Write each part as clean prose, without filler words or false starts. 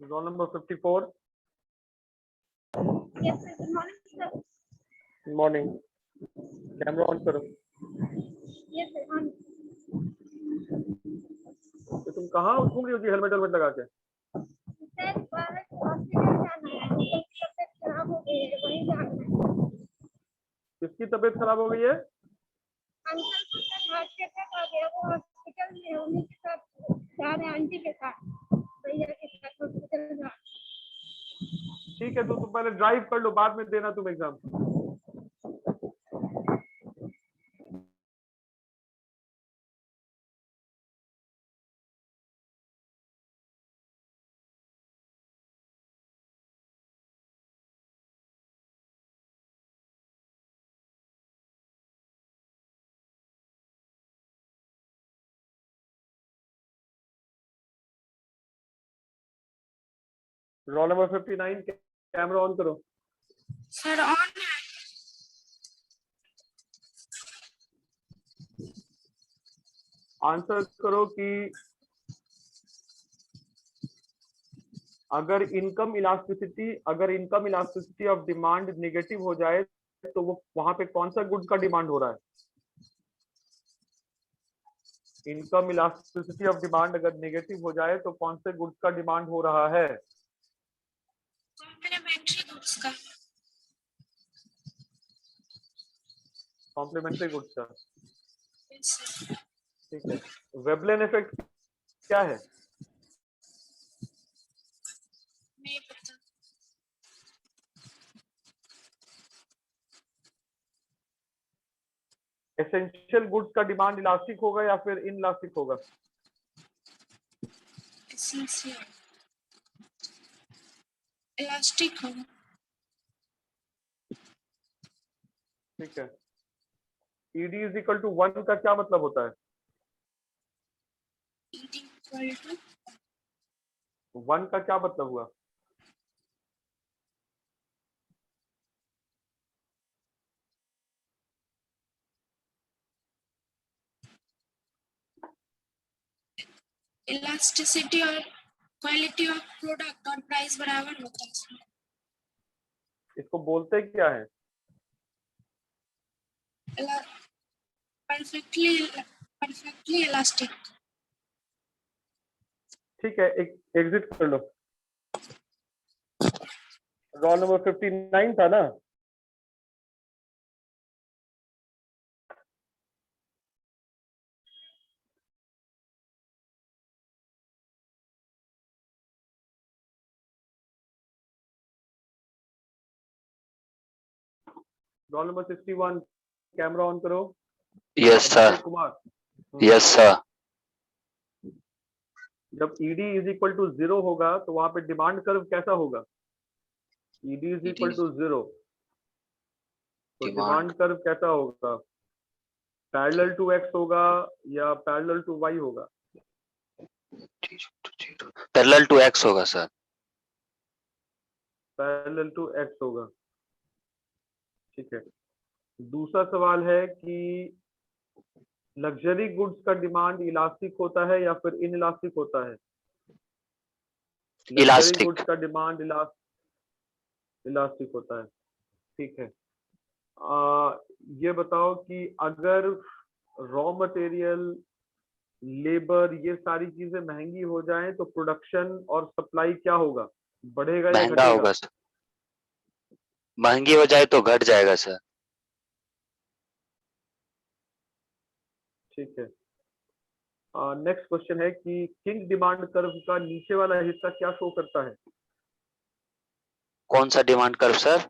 Roll number 54. Yes, sir. Good morning, sir. Good morning. Camera on करो. Yes, sir. तो तुम कहाँ घूम रही हो जी हेलमेट हेलमेट लगा के? सर, हॉस्पिटल जाना है। तबीयत खराब हो गई है, वहीं जाना है। किसकी तबीयत खराब हो गई है? अंकल को सर हार्ट अटैक आ गया, वो हॉस्पिटल में है, उन्हीं के साथ जा रहे हैं, आंटी के साथ, भैया के साथ हॉस्पिटल जा रहे हैं। ठीक है, तो तुम पहले ड्राइव कर लो, बाद में देना तुम exam. Roll number 59. Camera on करो. सर ऑन है। आंसर करो कि अगर income elasticity of demand negative हो जाए तो वो वहां पे कौन सा गुड्स का डिमांड हो रहा है? इनकम इलास्टिसिटी ऑफ डिमांड अगर नेगेटिव हो जाए तो कौन से गुड्स का डिमांड हो रहा है? कॉम्प्लीमेंट्री गुड्स का। कॉम्प्लीमेंट्री गुड्स का. Yes, sir. ठीक है. वेबलेन इफेक्ट क्या है? नहीं पता। एसेंशियल गुड्स का डिमांड इलास्टिक होगा या फिर इनइलास्टिक होगा? एसेंशियल इलास्टिक होगा। ठीक है. ईडी इज इक्वल टू 1 का क्या मतलब होता है? ईडी इक्वल टू 1 का क्या मतलब हुआ? इलास्टिसिटी और क्वालिटी ऑफ प्रोडक्ट और प्राइस बराबर होता है इसमें। इसको बोलते क्या है? Perfectly elastic. ठीक है, एग्जिट कर लो. रोल नंबर 59 था ना? Roll number 61. कैमरा ऑन करो. Yes sir. Kumar. Yes sir. जब ईडी इज इक्वल टू 0 होगा तो वहां पे डिमांड कर्व कैसा होगा? ईडी इज इक्वल टू 0 तो डिमांड कर्व कैसा होगा? पैरेलल टू एक्स होगा या पैरेलल टू वाई होगा? पैरेलल टू एक्स होगा सर. पैरेलल टू एक्स होगा. ठीक है. दूसरा सवाल है कि लग्जरी गुड्स का डिमांड इलास्टिक होता है या फिर इनइलास्टिक होता है? Luxury elastic. गुड्स का डिमांड इलास्टिक होता है. ठीक है. ये बताओ कि अगर रॉ मटेरियल, लेबर, ये सारी चीजें महंगी हो जाएं तो प्रोडक्शन और सप्लाई क्या होगा? बढ़ेगा या महंगा घटेगा? होगा सर. महंगी हो जाए तो घट जाएगा सर. ठीक है. नेक्स्ट क्वेश्चन है कि किंग डिमांड कर्व का नीचे वाला हिस्सा क्या शो करता है? कौन सा demand curve sir?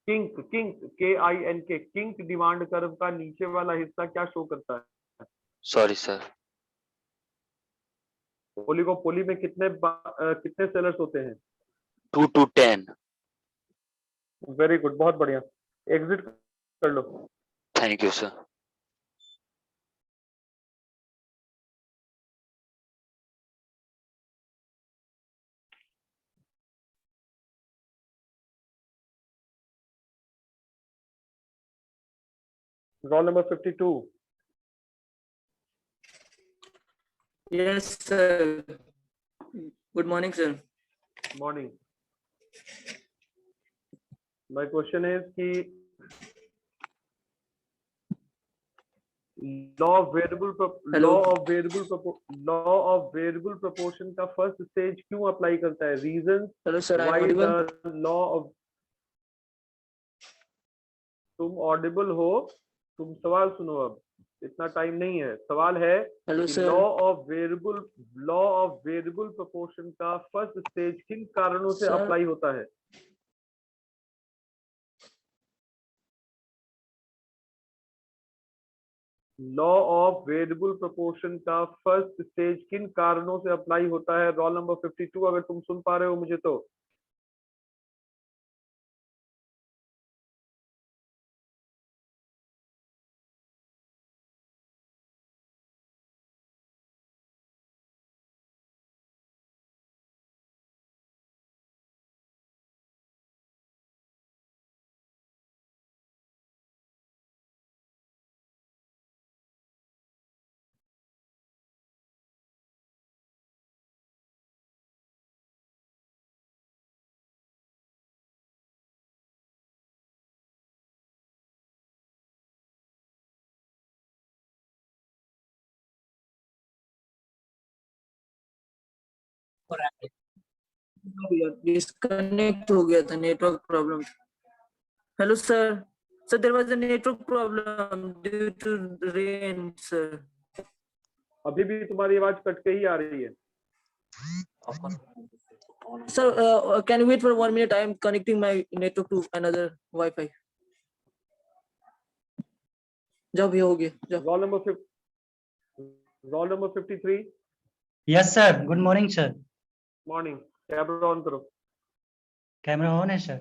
King king KINK king demand curve का नीचे वाला हिस्सा क्या शो करता है? Sorry sir. ओलिगोपोली में कितने सेलर्स होते हैं? 2 to 10. वेरी गुड, बहुत बढ़िया. एग्जिट कर लो. Thank you sir. Roll number 52. Yes, sir. Good morning, sir. Morning. My question is कि law of variable proportion का first stage क्यों अप्लाई करता है? Reasons hello sir, I am why Audible? the law of तुम Audible हो, तुम सवाल सुनो। अब इतना टाइम नहीं है। सवाल है हेलो कि sir. Law of variable proportion का फर्स्ट स्टेज किन कारणों से सर। अप्लाई होता है? लॉ ऑफ वेरिएबल प्रोपोर्शन का फर्स्ट स्टेज किन कारणों से अप्लाई होता है? रोल नंबर 52, अगर तुम सुन पा रहे हो मुझे तो। डिस्कनेक्ट हो गया था, network problem. Hello sir. Sir, there was a network problem due to rain sir. अभी भी तुम्हारी आवाज कट के ही आ रही है। Sir, can you wait for 1 minute? I am connecting my network to another wifi. जब ये हो गया जब। Roll number 53। Yes sir, good morning sir. Morning. Camera on करो। कैमरा ऑन है सर।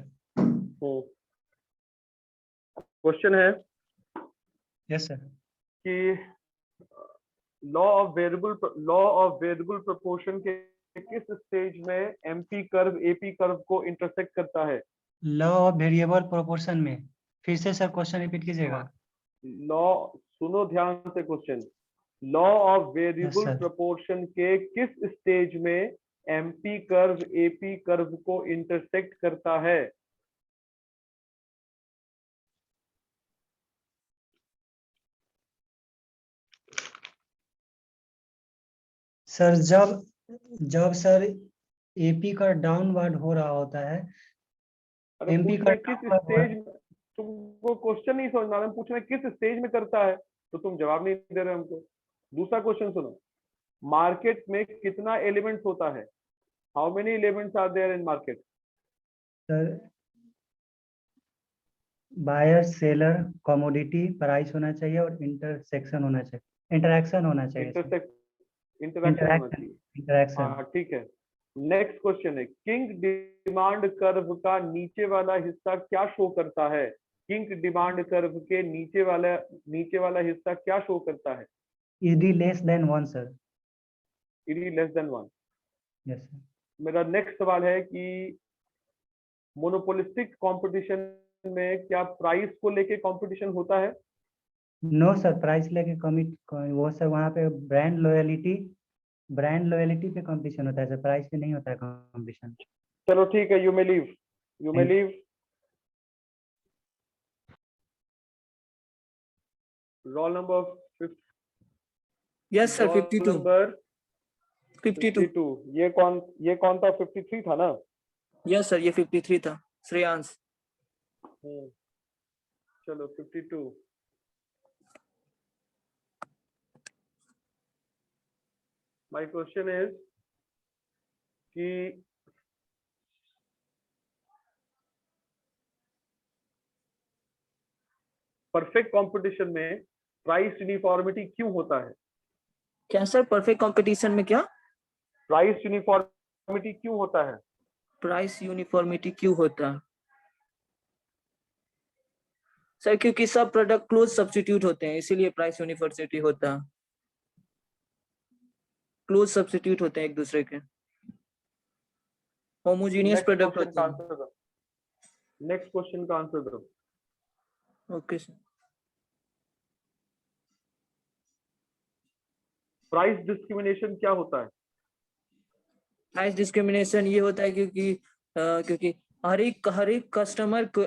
क्वेश्चन है यस सर। कि लॉ ऑफ वेरिएबल प्रोपोर्शन के किस स्टेज में एमपी कर्व एपी कर्व को इंटरसेक्ट करता है? लॉ ऑफ वेरिएबल प्रोपोर्शन में, फिर से सर क्वेश्चन रिपीट कीजिएगा। लॉ, सुनो ध्यान से question. Law of variable sir. Proportion के किस स्टेज में एमपी कर्व एपी कर्व को इंटरसेक्ट करता है? सर जब सर एपी का डाउनवर्ड हो रहा होता है, अरे एमपी पूछ का रहे किस स्टेज में, तुमको क्वेश्चन नहीं समझ में, पूछ रहे किस स्टेज में करता है, तो तुम जवाब नहीं दे रहे हमको। दूसरा क्वेश्चन सुनो, मार्केट में कितना एलिमेंट्स होता है? How many elements are there in market? Sir buyer seller commodity price होना चाहिए और इंटरसेक्शन होना चाहिए, इंटरैक्शन होना चाहिए सर। इंटरैक्शन होना चाहिए। इंटरैक्शन। हाँ ठीक है। नेक्स्ट क्वेश्चन है, किंग डिमांड कर्व का नीचे वाला हिस्सा क्या शो करता है? किंग डिमांड कर्व के नीचे वाला हिस्सा क्या शो करता है? ED less than 1 sir. ED less than 1। Yes sir. मेरा नेक्स्ट सवाल है कि मोनोपोलिस्टिक कंपटीशन में क्या प्राइस को लेके कंपटीशन होता है? नो सर, प्राइस लेके वो सर वहाँ पे ब्रांड लॉयलिटी पे कंपटीशन होता है सर, प्राइस पे नहीं होता है कंपटीशन। चलो ठीक है, you may leave. Roll number yes sir, 52। Number 52। ये कौन था? 53 था ना? यस सर, ये 53 था, श्रेयांश। चलो 52। माय क्वेश्चन इज कि परफेक्ट कंपटीशन में प्राइस यूनिफॉर्मिटी क्यों होता है? क्या सर, परफेक्ट कंपटीशन में क्या प्राइस यूनिफॉर्मिटी क्यों होता है? प्राइस यूनिफॉर्मिटी क्यों होता है? सर, क्योंकि सब प्रोडक्ट क्लोज सब्स्टिट्यूट होते हैं, इसीलिए प्राइस यूनिफॉर्मिटी होता है। क्लोज सब्स्टिट्यूट होते हैं एक दूसरे के, होमोजेनियस प्रोडक्ट होते हैं। नेक्स्ट क्वेश्चन का आंसर दो। Okay sir. प्राइस डिस्क्रिमिनेशन क्या होता है? प्राइस डिस्क्रिमिनेशन ये होता है क्योंकि हर एक कस्टमर को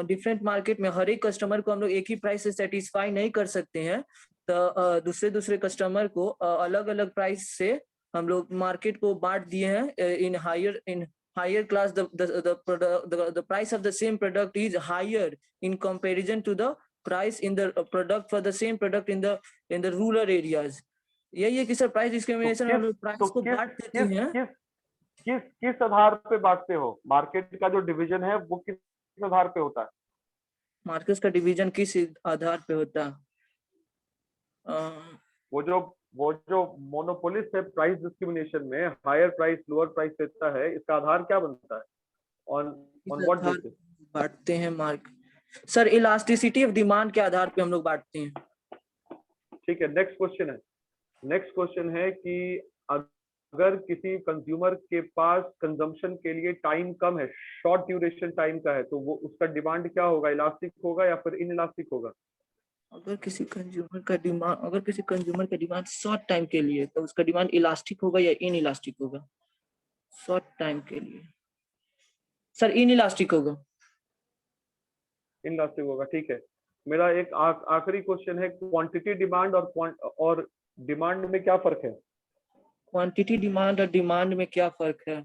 डिफरेंट मार्केट में हर एक कस्टमर को हम लोग एक ही प्राइस से सेटिस्फाई नहीं कर सकते हैं, तो दूसरे कस्टमर को अलग अलग प्राइस से हम लोग मार्केट को बांट दिए हैं in higher class. The price of the same product is higher in comparison to the price in the product for the same product in the rural areas. यही है कि सर प्राइस डिस्क्रिमिनेशन हम लोग price को बांट देते हैं. किस आधार पे बांटते हो? मार्केट का जो डिवीजन है वो किस आधार पे होता है? मार्केट का डिवीजन किस आधार पे होता है? वो जो मोनोपोलिस्ट है प्राइस डिस्क्रिमिनेशन में हायर प्राइस लोअर प्राइस देता है, इसका आधार क्या बनता है? ऑन व्हाट बेसिस बांटते हैं market? Sir elasticity of demand के आधार पे हम लोग बांटते हैं. ठीक है, नेक्स्ट क्वेश्चन है कि अगर किसी कंज्यूमर के पास कंजम्पशन के लिए टाइम कम है, शॉर्ट ड्यूरेशन टाइम का है, तो वो उसका डिमांड क्या होगा? इलास्टिक होगा या फिर इनइलास्टिक होगा? अगर किसी कंज्यूमर का डिमांड शॉर्ट टाइम के लिए, तो उसका डिमांड इलास्टिक होगा या इनइलास्टिक होगा? शॉर्ट टाइम के लिए सर इनइलास्टिक होगा. इनइलास्टिक होगा, ठीक है. मेरा एक आखिरी क्वेश्चन है, क्वांटिटी डिमांड और डिमांड में क्या फर्क है? क्वांटिटी डिमांड और डिमांड में क्या फर्क है?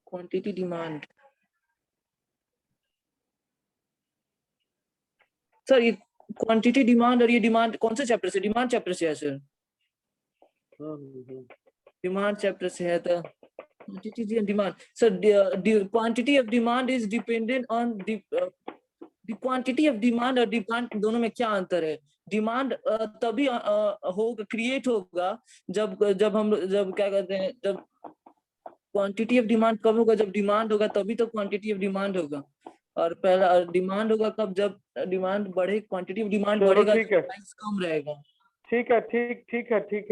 क्वांटिटी डिमांड सर, ये क्वांटिटी डिमांड और ये डिमांड कौन से चैप्टर से? डिमांड चैप्टर से है सर. डिमांड चैप्टर से है. तो quantity demand sir, quantity of demand is dependent on the quantity of demand और डिमांड दोनों में क्या अंतर है? डिमांड तभी होगा, क्रिएट होगा जब क्या कहते हैं, जब क्वांटिटी ऑफ डिमांड कब होगा? जब डिमांड होगा तभी तो क्वांटिटी ऑफ डिमांड होगा. और पहला डिमांड होगा कब? जब डिमांड बढ़े, क्वांटिटी ऑफ डिमांड बढ़ेगा, प्राइस कम रहेगा. ठीक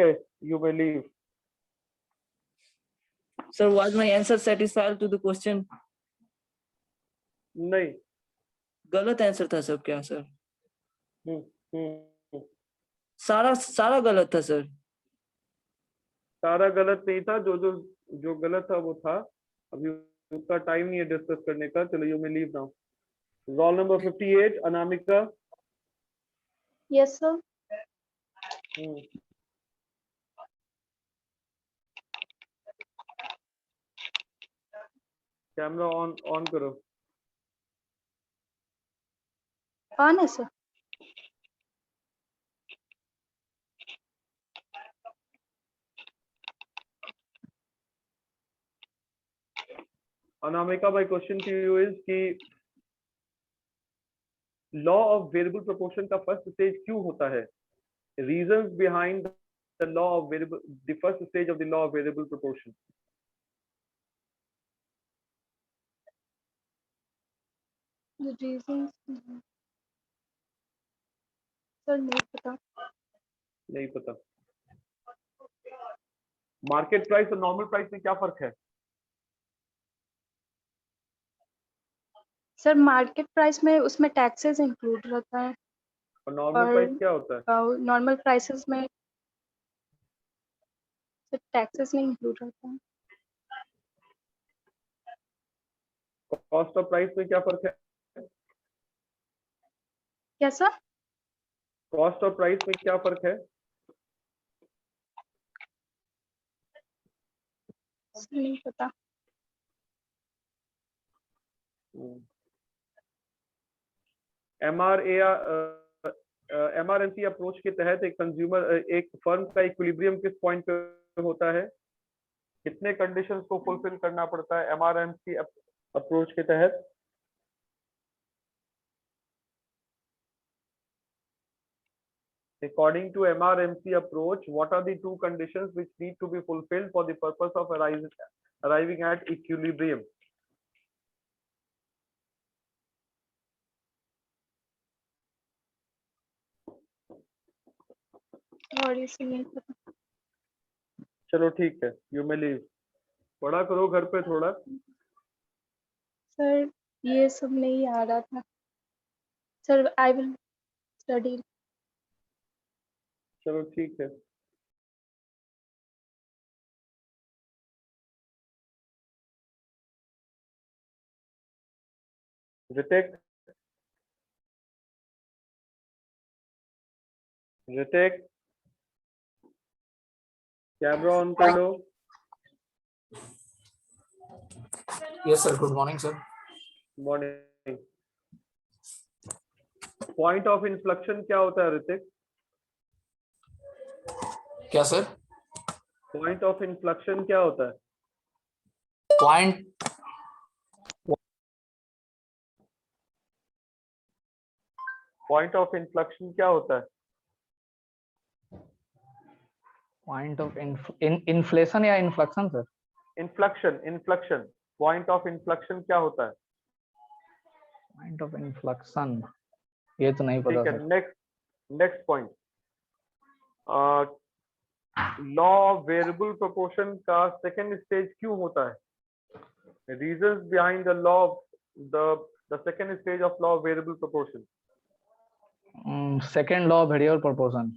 है, you may leave. Sir was my answer satisfied to the question? नहीं, गलत आंसर था सब क्या सर? हम्म सारा गलत था सर. सारा गलत नहीं था, जो गलत था वो था. अभी उसका टाइम नहीं है डिस्कस करने का. चलो, you may leave now. Roll number 58, Anamika. Yes sir. Camera on करो. ऑन है sir. Anamika, my question to you is कि लॉ ऑफ वेरिएबल प्रोपोर्शन का फर्स्ट स्टेज क्यों होता है? Reasons behind the law of variable, the first stage of the law of variable proportion. The reasons sir नहीं पता. Market price और normal price में क्या फर्क है? सर मार्केट प्राइस में उसमें टैक्सेस इंक्लूड रहता है. और नॉर्मल प्राइस क्या होता है? नॉर्मल प्राइसेस में टैक्सेस नहीं इंक्लूड रहता है. कॉस्ट ऑफ प्राइस में क्या फर्क है? क्या सर? कॉस्ट ऑफ प्राइस में क्या फर्क है? नहीं पता. MRMC अप्रोच के तहत एक फर्म का इक्विलिब्रियम किस पॉइंट पे होता है? कितने कंडीशंस को फुलफिल करना पड़ता है MRMC अप्रोच के तहत? According to MRMC approach, what are the two conditions which need to be fulfilled for the purpose of arriving at equilibrium? और इसे नहीं पता. चलो ठीक है, यू मे लीव. पढ़ा करो घर पे थोड़ा. सर ये सब नहीं आ रहा था. Sir I will study. चलो ठीक है. ऋतिक, ऋतिक, कैमरा ऑन कर लो। Yes, sir. Good morning, sir. Morning. Point of inflection क्या होता है ऋतिक? क्या सर? पॉइंट ऑफ इन्फ्लेक्शन क्या होता है? पॉइंट पॉइंट ऑफ इन्फ्लेक्शन क्या होता है? पॉइंट ऑफ इन्फ्लेशन या inflection sir? Inflection, inflection. Point of inflection क्या होता है? पॉइंट ऑफ इन्फ्लेक्शन ये तो नहीं पता ठीक है, sir. Next point. Law of variable proportion का सेकंड स्टेज क्यों होता है? Reasons behind the law of the second stage of law of variable proportion. Second law of variable proportion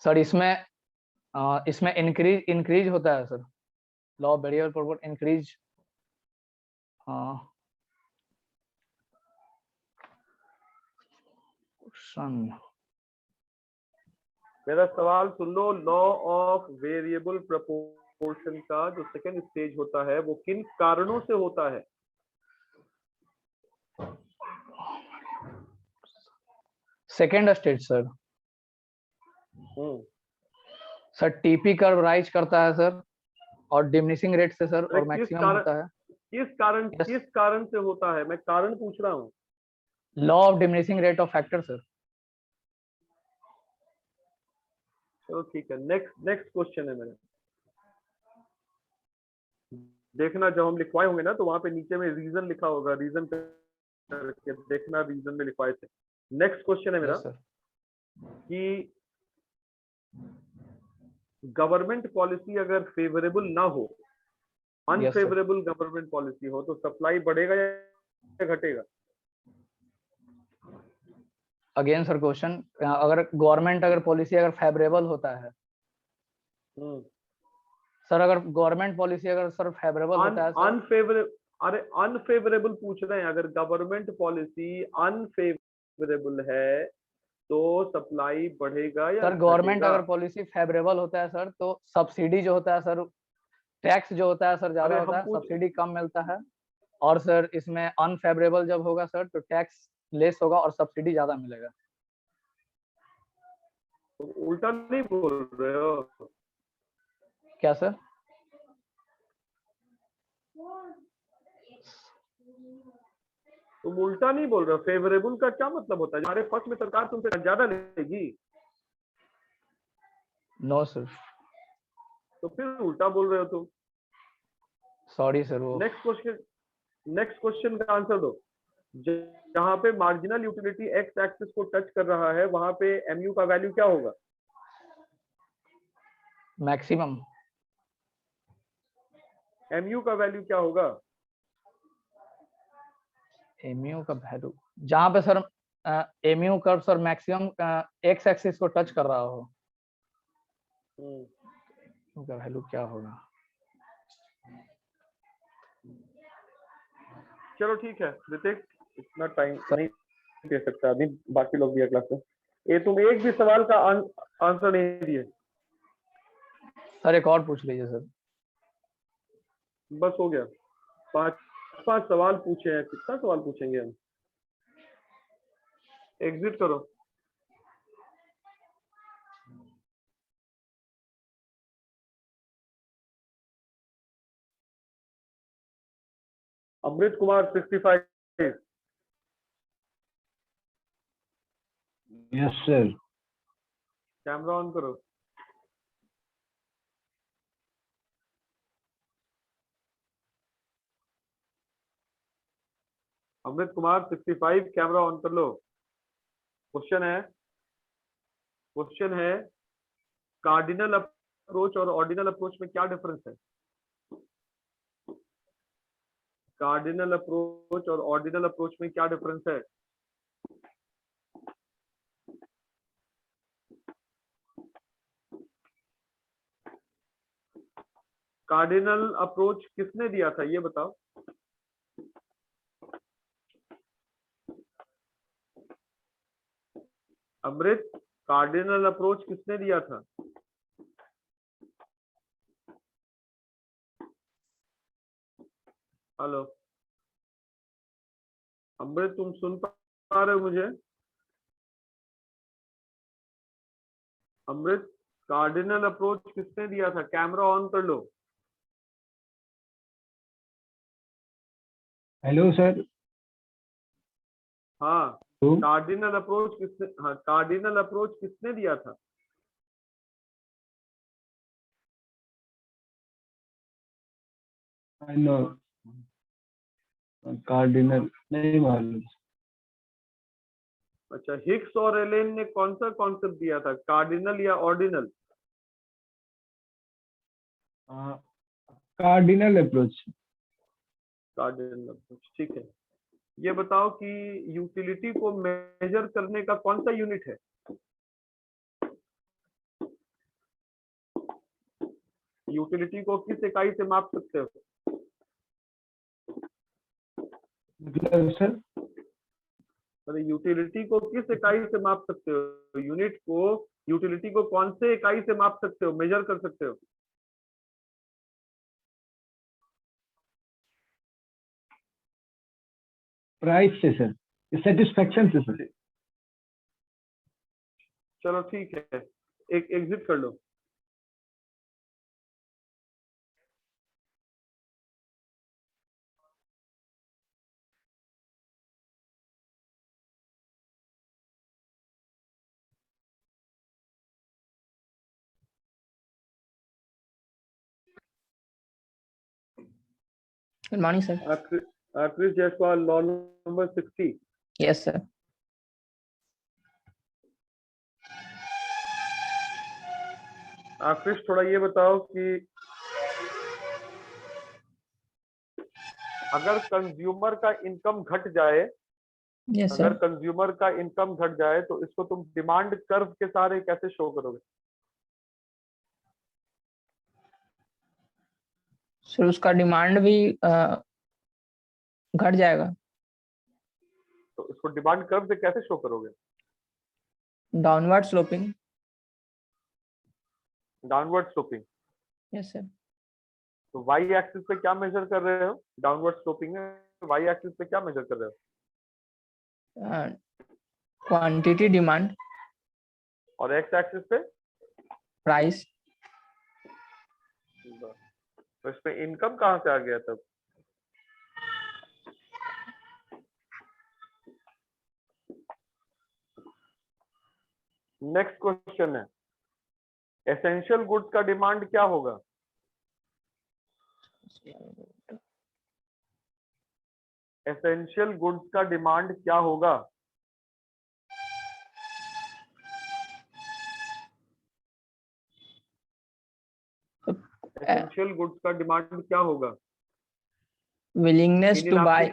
sir, इसमें इंक्रीज होता है sir. Law of variable proportion increase. मेरा सवाल सुन लो। Law of variable proportion का जो सेकंड स्टेज होता है वो किन कारणों से होता है? Second stage sir, sir TP curve rise करता है सर, और डिमिनिशिंग रेट से सर, और मैक्सिमम होता है। किस कारण से होता है? मैं कारण पूछ रहा हूँ। Law of diminishing rate of factor sir. चलो ठीक है, नेक्स्ट क्वेश्चन है मेरा। देखना जब हम लिखवाए होंगे ना तो वहां पे नीचे में रीजन लिखा होगा, रीजन करके देखना, रीजन में लिखवाए थे। नेक्स्ट क्वेश्चन है मेरा कि गवर्नमेंट पॉलिसी अगर फेवरेबल ना हो, अनफेवरेबल गवर्नमेंट पॉलिसी हो, तो सप्लाई बढ़ेगा या घटेगा? अगेन सर क्वेश्चन, अगर गवर्नमेंट अगर पॉलिसी अगर फेवरेबल होता है सर, अगर गवर्नमेंट पॉलिसी अगर सर फेवरेबल होता है सर, अनफेवरेबल पूछ रहे हैं। अगर गवर्नमेंट पॉलिसी अनफेवरेबल है तो सप्लाई बढ़ेगा या सर गवर्नमेंट घटेगा? अगर पॉलिसी फेवरेबल होता है सर, तो सब्सिडी जो होता है सर, टैक्स जो होता है सर ज्यादा होता है, सब्सिडी कम मिलता है। और सर इसमें अनफेवरेबल जब होगा सर, तो टैक्स लेस होगा और सब्सिडी ज्यादा मिलेगा। उल्टा नहीं बोल रहे हो क्या सर? तुम उल्टा नहीं बोल रहे हो। फेवरेबल का क्या मतलब होता है? हमारे पक्ष में सरकार तुमसे ज्यादा लेगी नो सर। तो फिर उल्टा बोल रहे हो तुम। Sorry sir. वो नेक्स्ट क्वेश्चन का आंसर दो। जहां पे मार्जिनल यूटिलिटी एक्स एक्सिस को टच कर रहा है वहां पे एमयू का वैल्यू क्या होगा? मैक्सिमम। एमयू का वैल्यू क्या होगा? एमयू का वैल्यू जहां पे sir MU curve sir maximum x axis को टच कर रहा हो, उनका वैल्यू क्या होगा? चलो ठीक है ऋतिक, इतना टाइम नहीं दे सकता अभी, बाकी लोग भी अगला से। ये तुम एक भी सवाल का आंसर नहीं दिए। सर एक और पूछ लीजिए सर। बस हो गया। पांच सवाल पूछे हैं, कितना सवाल पूछेंगे हम? एग्जिट करो। Amrit Kumar 65। Yes sir. Camera on करो। अमृत कुमार 65, कैमरा ऑन कर लो। क्वेश्चन है कार्डिनल अप्रोच और ऑर्डिनल अप्रोच में क्या डिफरेंस है? कार्डिनल अप्रोच और ऑर्डिनल अप्रोच में क्या डिफरेंस है? कार्डिनल अप्रोच किसने दिया था ये बताओ। अमृत, कार्डिनल अप्रोच किसने दिया था? हेलो अमृत, तुम सुन पा रहे हो मुझे? अमृत, कार्डिनल अप्रोच किसने दिया था? कैमरा ऑन कर लो। Hello sir. हाँ, तो कार्डिनल अप्रोच किसने, हाँ कार्डिनल अप्रोच किसने दिया था? नो, कार्डिनल नहीं मालूम। अच्छा, हिक्स और एलेन ने कौन सा कॉन्सेप्ट दिया था, कार्डिनल या ordinal? Cardinal approach. Cardinal approach, ठीक है। ये बताओ कि यूटिलिटी को मेजर करने का कौन सा यूनिट है? यूटिलिटी को किस इकाई से माप सकते हो? मतलब सर, अरे यूटिलिटी को किस इकाई से माप सकते हो? यूनिट को, यूटिलिटी को कौन से इकाई से माप सकते हो, मेजर कर सकते हो? प्राइस से सर, सेटिस्फेक्शन से सर। चलो ठीक है, एक एग्जिट कर लो। Good morning sir. Chris Jaiswal, roll number 60। Yes sir. Chris, थोड़ा ये बताओ कि अगर कंज्यूमर का इनकम घट जाए, यस अगर सर। कंज्यूमर का इनकम घट जाए तो इसको तुम डिमांड कर्व के सारे कैसे शो करोगे? सर उसका डिमांड भी घट जाएगा। तो इसको डिमांड कर्व से कैसे शो करोगे? Downward sloping. Downward sloping. Yes sir. तो वाई एक्सिस पे क्या मेजर कर रहे हो? डाउनवर्ड स्लोपिंग में वाई एक्सिस पे क्या मेजर कर रहे हो? Quantity demand. और एक्स एक्सिस पे? प्राइस। तो इसमें इनकम कहाँ से आ गया तब? नेक्स्ट क्वेश्चन है, एसेंशियल गुड्स का डिमांड क्या होगा? एसेंशियल गुड्स का डिमांड क्या होगा? एसेंशियल गुड्स का डिमांड क्या होगा? Willingness to buy.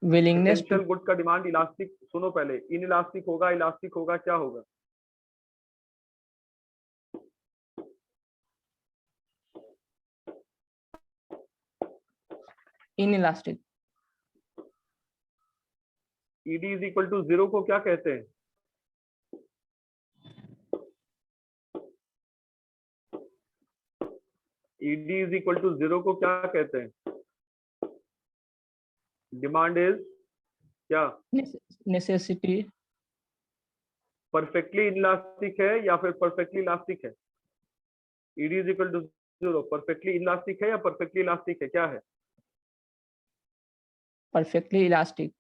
Willingness to. Essential goods का डिमांड इलास्टिक, सुनो पहले, इनइलास्टिक होगा, इलास्टिक होगा, क्या होगा? Inelastic. ED is equal to 0 को क्या कहते हैं? ईडी इज इक्वल टू 0 को क्या कहते हैं? डिमांड इज क्या? नेसेसिटी। परफेक्टली इनइलास्टिक है या फिर परफेक्टली इलास्टिक है? ED is equal to 0 perfectly elastic है या परफेक्टली इलास्टिक है, क्या है? Perfectly elastic.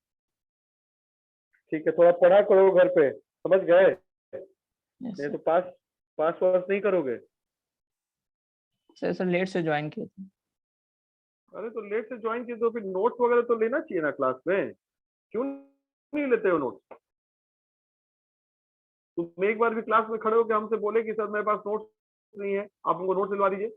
ठीक है, थोड़ा पढ़ा करो घर पे, समझ गए? यस नहीं तो सर। पास वास नहीं करोगे। सर लेट से ज्वाइन किए थे। अरे तो लेट से ज्वाइन किए तो फिर नोट्स वगैरह तो लेना चाहिए ना क्लास में, क्यों नहीं लेते हो नोट्स? तुम एक बार भी क्लास में खड़े होकर हमसे बोले कि सर मेरे पास नोट्स नहीं है, आप हमको नोट्स दिलवा दीजिए।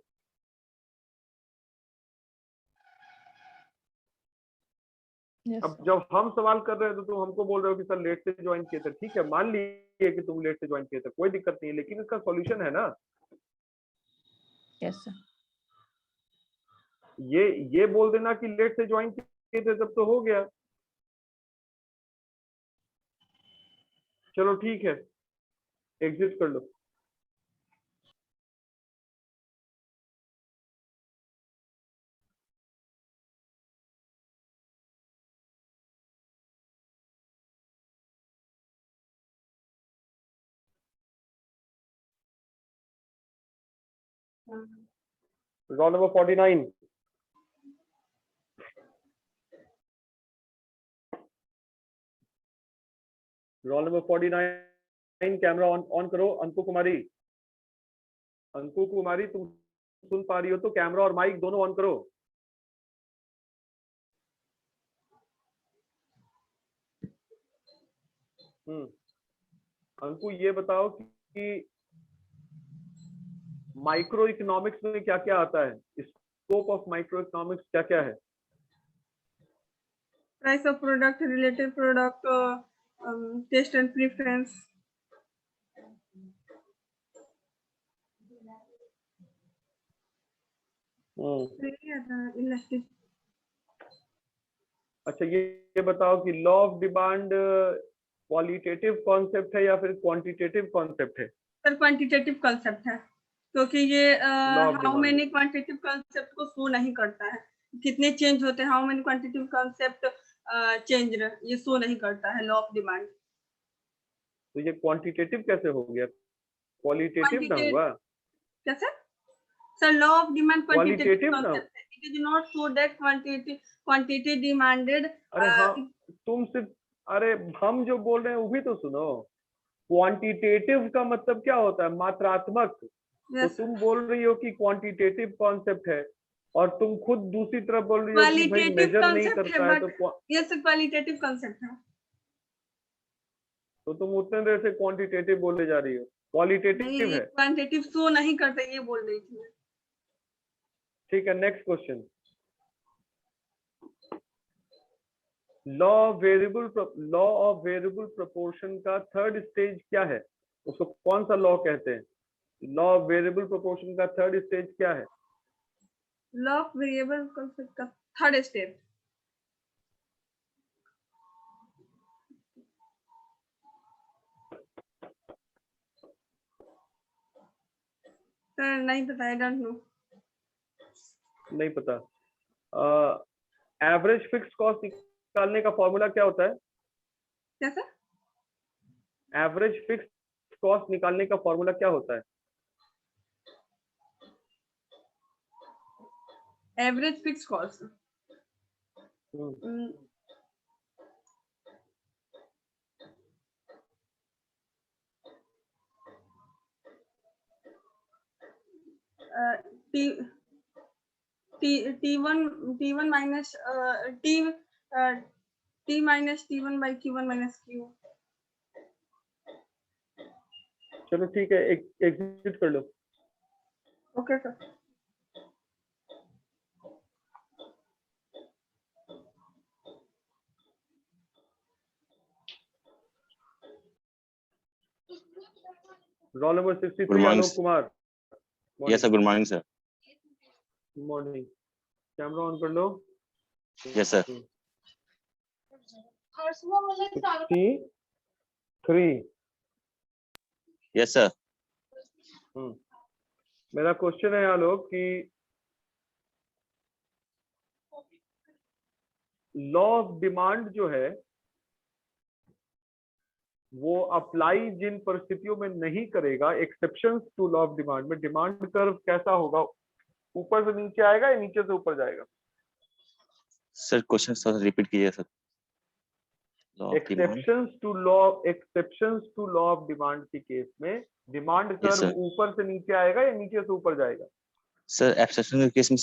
यस अब सर। जब हम सवाल कर रहे हैं तो तुम हमको बोल रहे हो कि सर लेट से ज्वाइन किए थे। ठीक है, मान लीजिए कि तुम लेट से ज्वाइन किए थे, कोई दिक्कत नहीं है, लेकिन इसका सॉल्यूशन है ना। Yes sir. ये बोल देना कि लेट से ज्वाइन किए थे तब तो हो गया। चलो ठीक है, एग्जिट कर लो। Roll number 49। Roll number 49, camera on करो। अंकु कुमारी, अंकु कुमारी तुम सुन पा रही हो तो कैमरा और माइक दोनों ऑन करो। अंकु ये बताओ कि माइक्रो इकोनॉमिक्स में क्या क्या आता है, स्कोप ऑफ माइक्रो इकोनॉमिक्स क्या क्या है? Price of product, related product, taste and preference. Elastic. अच्छा ये बताओ कि law of demand qualitative concept है या फिर क्वांटिटेटिव कॉन्सेप्ट है? सर क्वांटिटेटिव कॉन्सेप्ट है, क्योंकि ये Law of how demand. Many quantitative concept को शो नहीं करता है, कितने चेंज होते हैं, how many quantitative concept change, ये शो नहीं करता है लॉ ऑफ डिमांड। तो ये क्वांटिटेटिव कैसे हो गया, क्वालिटेटिव ना हुआ? कैसे sir? Law of demand quantitative Qualitative ना? कॉन्सेप्ट है, it is not so that quantity demanded. अरे हाँ, तुम सिर्फ, अरे हम जो बोल रहे हैं वो भी तो सुनो। क्वांटिटेटिव का मतलब क्या होता है? मात्रात्मक। तो तुम बोल रही हो कि क्वांटिटेटिव कॉन्सेप्ट है और तुम खुद दूसरी तरफ बोल रही हो कि भाई मेजर नहीं करता है तो यस क्वालिटेटिव कॉन्सेप्ट है। तो तुम उतने देर से क्वांटिटेटिव बोले जा रही हो, क्वालिटेटिव है। क्वांटिटेटिव शो नहीं करता, ये बोल रही थी। ठीक है, next question. Law of variable proportion का थर्ड स्टेज क्या है? उसको कौन सा लॉ कहते हैं? लॉ ऑफ वेरिएबल प्रोपोर्शन का थर्ड स्टेज क्या है? लॉ ऑफ वेरिएबल कॉन्सेप्ट का थर्ड स्टेप सर नहीं पता, आई डोंट नो। नहीं पता। एवरेज फिक्स कॉस्ट निकालने का फॉर्मूला क्या होता है? क्या सर? एवरेज फिक्स कॉस्ट निकालने का फॉर्मूला क्या होता है? Average fix cost T1 minus T minus T1 by Q1 minus Q। चलो ठीक है, एग्जिट कर लो। Okay sir. Roll number 63 Alok Kumar. Yes sir, good morning sir. Good morning, camera on कर लो। Yes sir. 63। Yes sir. मेरा क्वेश्चन है आलोक कि लॉ ऑफ डिमांड जो है वो अप्लाई जिन परिस्थितियों में नहीं करेगा, exceptions to law of demand में, डिमांड कर्व कैसा होगा? ऊपर से नीचे आएगा या नीचे से ऊपर जाएगा? सर क्वेश्चन थोड़ा रिपीट कीजिए sir. Exceptions to law of demand के केस में डिमांड कर्व ऊपर से नीचे आएगा या नीचे से ऊपर जाएगा? सर एक्सेप्शन के केस में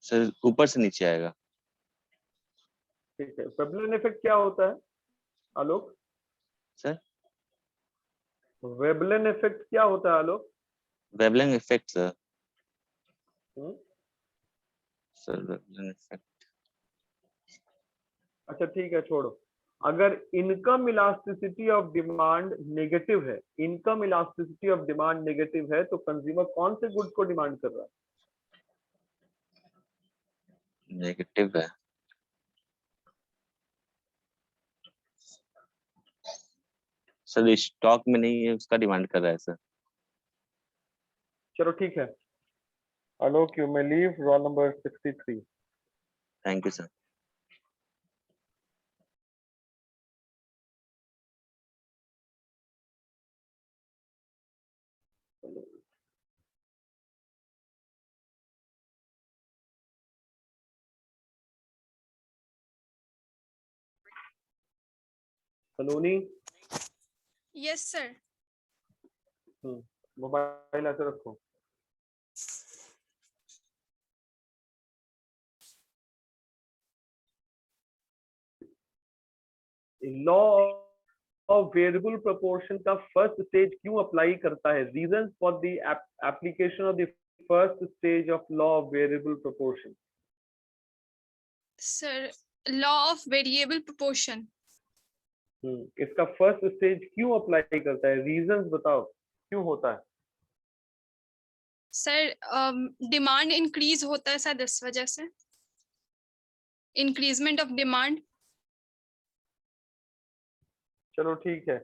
सर ऊपर से नीचे आएगा। ठीक है। वेबलन इफेक्ट क्या होता है आलोक? सर वेबलन इफेक्ट क्या होता है Alok? Veblen effect sir Veblen effect. अच्छा ठीक है, छोड़ो। अगर income elasticity of demand negative है, income elasticity of demand negative है, तो कंज्यूमर कौन से गुड्स को डिमांड कर रहा है? नेगेटिव है सर स्टॉक में नहीं है, उसका डिमांड कर रहा है सर। चलो ठीक है, Alok you may leave, roll number 63। Thank you sir. Saloni, yes sir. Mobile ऐसे रखो। लॉ ऑफ वेरिएबल प्रोपोर्शन का फर्स्ट स्टेज क्यों अप्लाई करता है? Reasons for the application of the first stage of law of variable proportion. Sir law of variable proportion इसका first stage क्यों apply करता है? रीजंस बताओ क्यों होता है? सर डिमांड इंक्रीज होता है शायद इस वजह से, इंक्रीजमेंट ऑफ डिमांड। चलो ठीक है,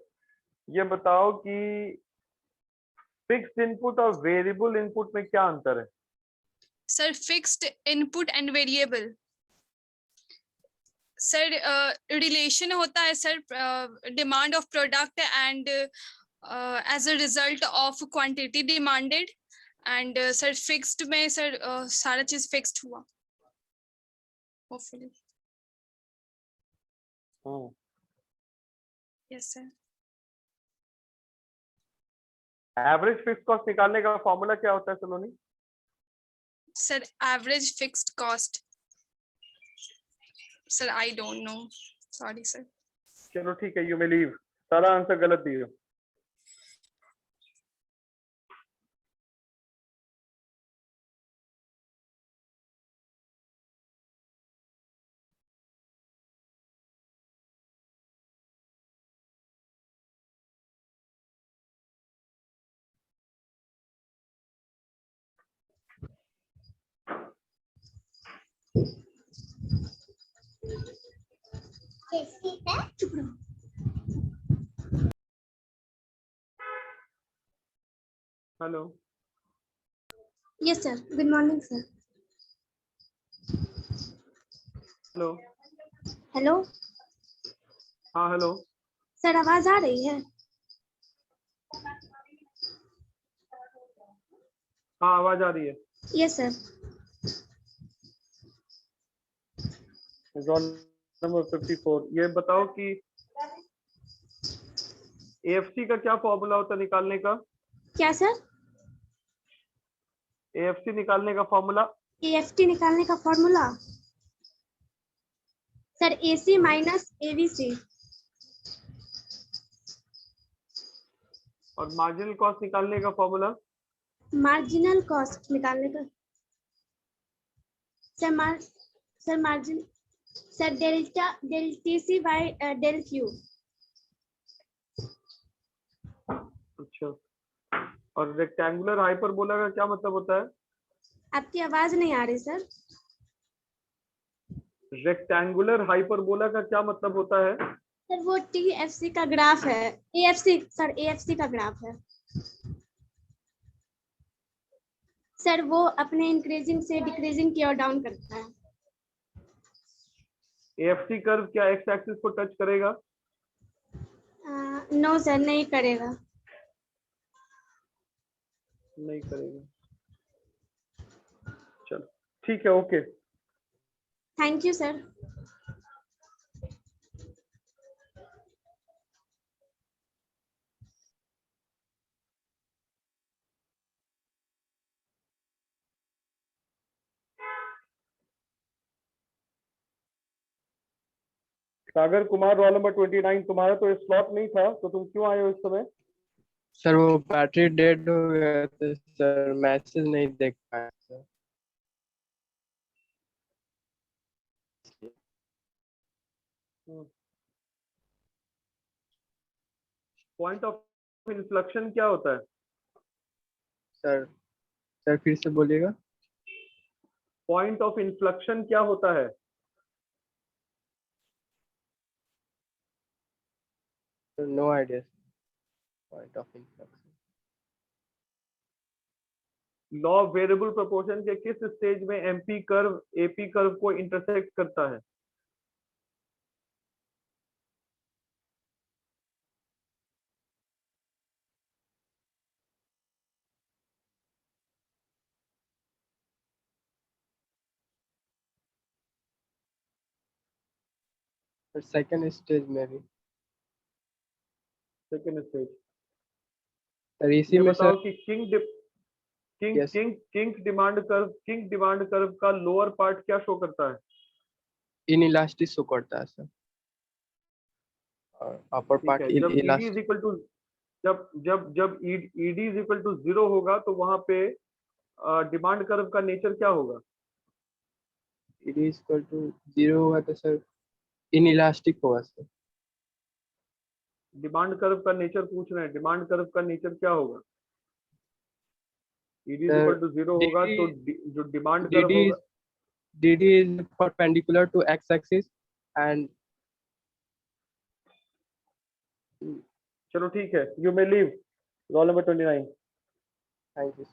ये बताओ कि फिक्स्ड इनपुट और वेरिएबल इनपुट में क्या अंतर है? Sir fixed input and variable, sir relation होता है sir demand of product and as a result of quantity demanded, and sir fixed में सर सारा चीज फिक्स्ड हुआ hopefully. Yes sir. Average fix cost निकालने का फॉर्मूला क्या होता है सलोनी? Sir average fixed cost, sir I don't know, sorry sir. चलो ठीक है, यू मे लीव, सारा आंसर गलत दिए हो। Hello. Yes sir, good morning sir. Hello. Hello हाँ हेलो। सर, आवाज आ रही है? हाँ आवाज आ रही है। Yes sir. रोल नंबर 54, ये बताओ कि एएफसी का क्या फॉर्मूला होता है निकालने का? क्या सर? एएफसी निकालने का फॉर्मूला? एएफटी निकालने का formula sir AC minus ABC. और मार्जिनल कॉस्ट निकालने का फॉर्मूला? मार्जिनल कॉस्ट निकालने का sir margin sir delta del TC by del Q. अच्छा, और रेक्टेंगुलर हाइपरबोला का क्या मतलब होता है? आपकी आवाज नहीं आ रही सर। रेक्टेंगुलर हाइपरबोला का क्या मतलब होता है? सर वो टीएफसी का ग्राफ है, एएफसी सर एएफसी का ग्राफ है सर, वो अपने इंक्रीजिंग से डिक्रीजिंग की ओर डाउन करता है। एएफसी कर्व क्या एक्स एक्सिस को टच करेगा? नो सर, नहीं करेगा। नहीं करेगा। चलो ठीक है, okay. Thank you sir. Sagar Kumar, roll number 29, तुम्हारा तो स्लॉट नहीं था, तो तुम क्यों आए हो इस समय? सर वो बैटरी डेड हो गया था सर, मैसेज नहीं देख पाया सर। पॉइंट ऑफ इन्फ्लेक्शन क्या होता है? सर फिर से बोलिएगा। पॉइंट ऑफ इन्फ्लेक्शन क्या होता है? No idea. point of influx. Law of variable proportion के किस स्टेज में एमपी कर्व एपी कर्व को इंटरसेक्ट करता है? Sir, second stage में भी सेकेंड स्टेज। सर इसी ये में बताओ सर कि किंग Yes. डिमांड कर्व का लोअर पार्ट क्या शो करता है? इनइलास्टिक शो करता है सर और अपर ठीक पार्ट है, जब ED is elastic. Equal to जब ईडी इज इक्वल टू 0 होगा तो वहां पे डिमांड कर्व का नेचर क्या होगा? इट इज इक्वल टू 0 होगा तो सर इनइलास्टिक होगा सर। डिमांड कर्व का नेचर पूछ रहे हैं, डिमांड कर्व का नेचर क्या होगा? ED is Sir, equal to 0 होगा तो जो डिमांड कर्व DD होगा, is DD is perpendicular to x-axis and चलो ठीक है, you may leave. Roll number 29। thank you.